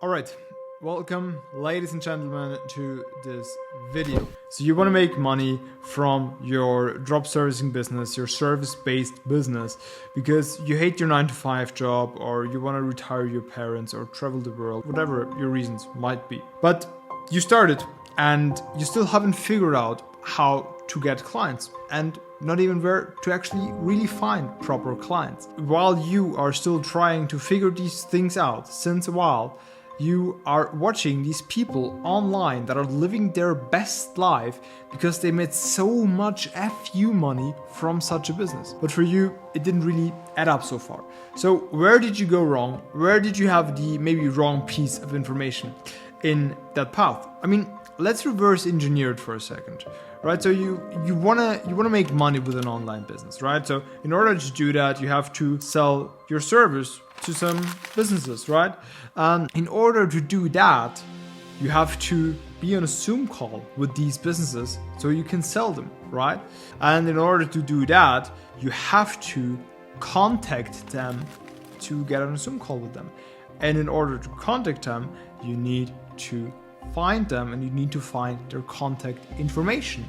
All right, welcome ladies and gentlemen to this video. So you want to make money from your drop servicing business, your service-based business, because you hate your 9-to-5 job, or you want to retire your parents or travel the world, whatever your reasons might be. But you started and you still haven't figured out how to get clients, and not even where to actually really find proper clients. While you are still trying to figure these things out since a while, you are watching these people online that are living their best life because they made so much FU money from such a business. But for you, it didn't really add up so far. So where did you go wrong? Where did you have the maybe wrong piece of information in that path? I mean, let's reverse engineer it for a second, right? So you wanna make money with an online business, right? So in order to do that, you have to sell your service to some businesses, right? In order to do that, you have to be on a Zoom call with these businesses so you can sell them, right? And in order to do that, you have to contact them to get on a Zoom call with them. And in order to contact them, you need to find them and you need to find their contact information.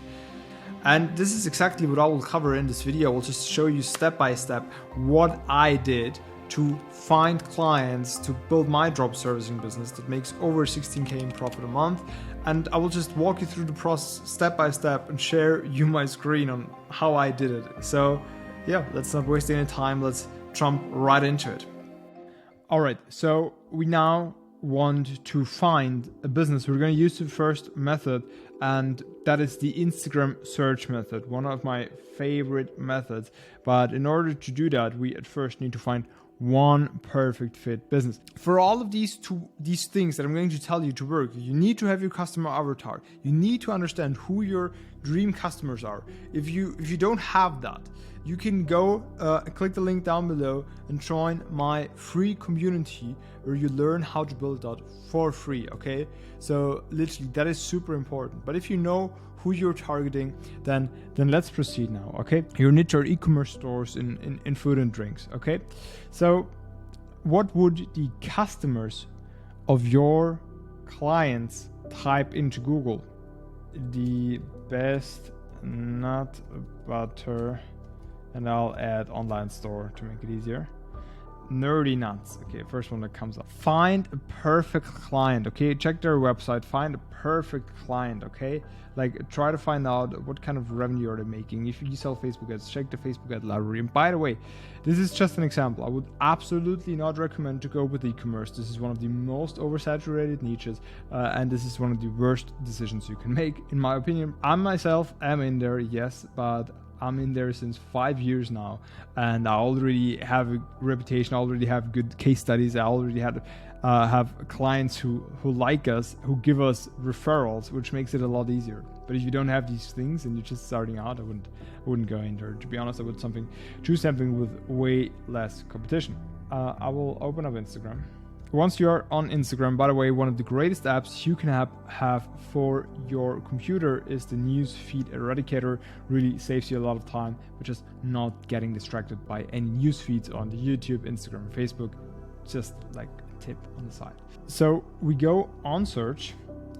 And this is exactly what I will cover in this video. I will just show you step by step what I did to find clients to build my drop servicing business that makes over 16K in profit a month. And I will just walk you through the process step by step and share you my screen on how I did it. So yeah, let's not waste any time. Let's jump right into it. All right, so we now want to find a business. We're going to use the first method, and that is the Instagram search method, one of my favorite methods. But in order to do that, we at first need to find one perfect fit business. For all of these things that I'm going to tell you to work, you need to have your customer avatar. You need to understand who your dream customers are. If you don't have that, you can go click the link down below and join my free community where you learn how to build that for free, okay? So literally that is super important. But if you know who you're targeting, then let's proceed now, okay? You need your e-commerce stores in food and drinks, okay? So what would the customers of your clients type into Google? The best nut butter, and I'll add online store to make it easier. Nerdy nuts. Okay, first one that comes up. Find a perfect client. Okay, check their website. Find a perfect client. Okay, like try to find out what kind of revenue are they making. If you sell Facebook ads, check the Facebook ad library. And by the way, this is just an example. I would absolutely not recommend to go with e-commerce. This is one of the most oversaturated niches, and this is one of the worst decisions you can make, in my opinion. I myself am in there, yes, but I'm in there since 5 years now, and I already have a reputation. I already have good case studies. I already have clients who like us, who give us referrals, which makes it a lot easier. But if you don't have these things and you're just starting out, I wouldn't go in there. To be honest, I would choose something with way less competition. I will open up Instagram. Once you are on Instagram, by the way, one of the greatest apps you can have for your computer is the Newsfeed Eradicator. Really saves you a lot of time, but just not getting distracted by any news feeds on the YouTube, Instagram, Facebook. Just like a tip on the side. So we go on search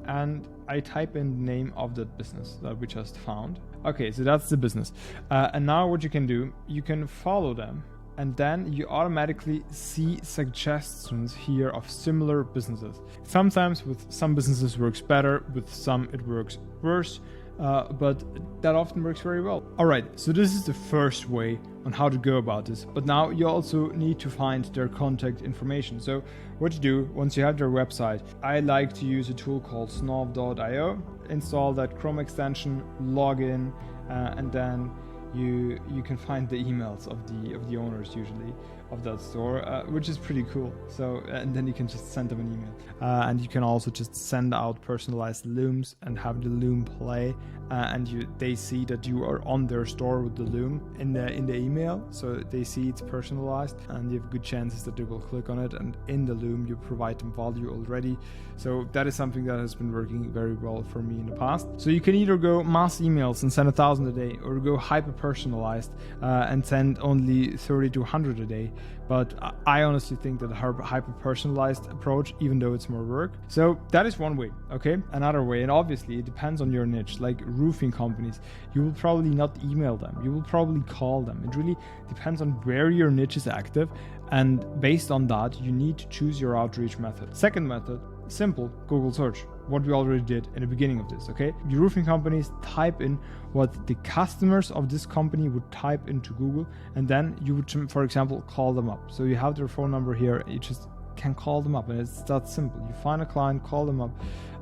and I type in the name of the business that we just found. Okay, so that's the business. And now what you can do, you can follow them. And then you automatically see suggestions here of similar businesses. Sometimes with some businesses works better, with some it works worse, but that often works very well. All right, so this is the first way on how to go about this. But now you also need to find their contact information. So what you do, once you have their website, I like to use a tool called snov.io. Install that Chrome extension, log in, and then you can find the emails of the owners usually of that store, which is pretty cool. So and then you can just send them an email, and you can also just send out personalized looms and have the loom play, and they see that you are on their store with the loom in the email, so they see it's personalized, and you have good chances that they will click on it, and in the loom you provide them value already. So that is something that has been working very well for me in the past. So you can either go mass emails and send 1,000 a day, or go hyper personalized and send only 30 to 100 a day. but I honestly think that a hyper-personalized approach, even though it's more work. So that is one way, okay? Another way, and obviously it depends on your niche, like roofing companies, you will probably not email them, you will probably call them. It really depends on where your niche is active, and based on that, you need to choose your outreach method. Second method, simple, Google search. What we already did in the beginning of this, okay? Your roofing companies type in what the customers of this company would type into Google, and then you would, for example, call them up. So you have their phone number here, you just can call them up, and it's that simple. You find a client, call them up,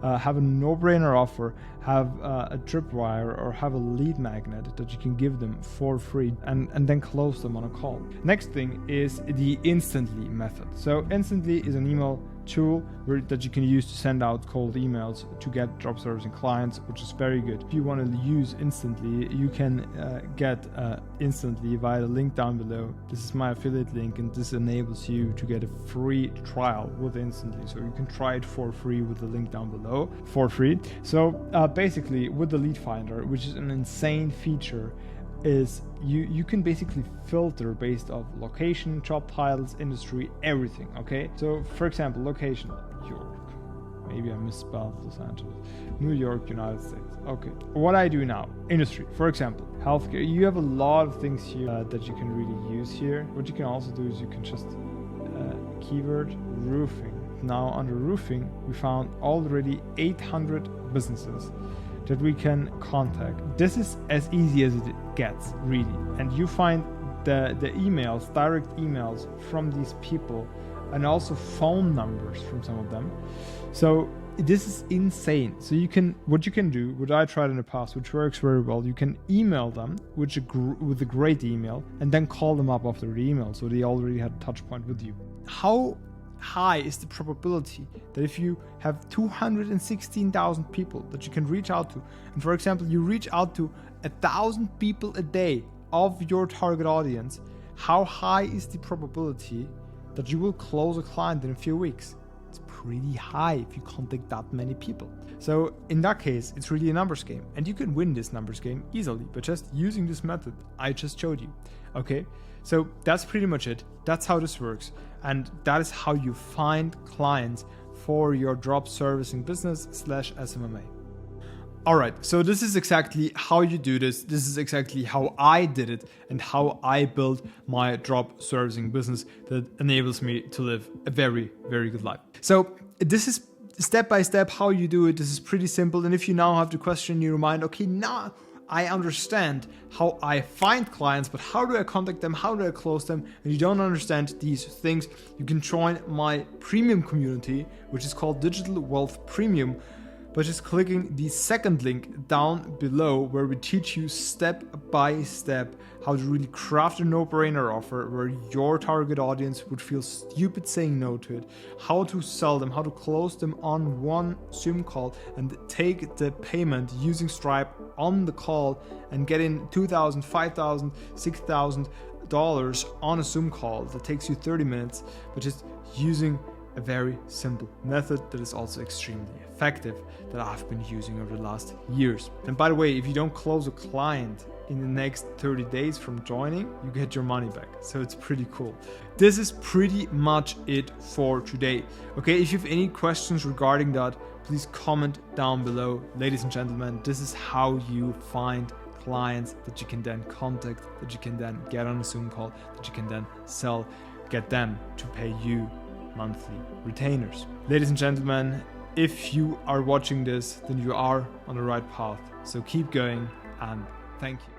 have a no-brainer offer, have a tripwire or have a lead magnet that you can give them for free, and then close them on a call. Next thing is the Instantly method. So Instantly is an email tool that you can use to send out cold emails to get job servicing clients, which is very good. If you want to use Instantly, you can get Instantly via the link down below. This is my affiliate link, and this enables you to get a free trial with Instantly. So you can try it for free with the link down below for free. So basically with the lead finder, which is an insane feature, is you can basically filter based off location, job titles, industry, everything, okay? So for example, location, York. Maybe I misspelled Los Angeles. New York, United States. Okay. What I do now, industry, for example, healthcare. You have a lot of things here that you can really use here. What you can also do is you can just keyword roofing. Now under roofing, we found already 800 businesses that we can contact. This is as easy as it gets, really. And you find the emails, direct emails from these people, and also phone numbers from some of them. So this is insane. So what you can do, what I tried in the past, which works very well, you can email them with a great email, and then call them up after the email, so they already had a touch point with you. How high is the probability that if you have 216,000 people that you can reach out to, and for example you reach out to 1,000 people a day of your target audience, how high is the probability that you will close a client in a few weeks? It's pretty high if you contact that many people. So in that case, it's really a numbers game, and you can win this numbers game easily by just using this method I just showed you. Okay, so that's pretty much it. That's how this works, and that is how you find clients for your drop servicing business /SMMA. All right, so this is exactly how you do this. This is exactly how I did it and how I built my drop servicing business that enables me to live a very, very good life. So this is step by step how you do it. This is pretty simple. And if you now have the question in your mind, okay, now I understand how I find clients, but how do I contact them? How do I close them? And you don't understand these things, you can join my premium community, which is called Digital Wealth Premium, by just clicking the second link down below, where we teach you step by step how to really craft a no-brainer offer where your target audience would feel stupid saying no to it, how to sell them, how to close them on one Zoom call and take the payment using Stripe on the call and get in $2,000, $5,000, $6,000 on a Zoom call that takes you 30 minutes, but just using a very simple method that is also extremely effective that I've been using over the last years. And by the way, if you don't close a client in the next 30 days from joining, you get your money back. So it's pretty cool. This is pretty much it for today. Okay, if you have any questions regarding that, please comment down below. Ladies and gentlemen, this is how you find clients that you can then contact, that you can then get on a Zoom call, that you can then sell, get them to pay you monthly retainers. Ladies and gentlemen, if you are watching this, then you are on the right path. So keep going, and thank you.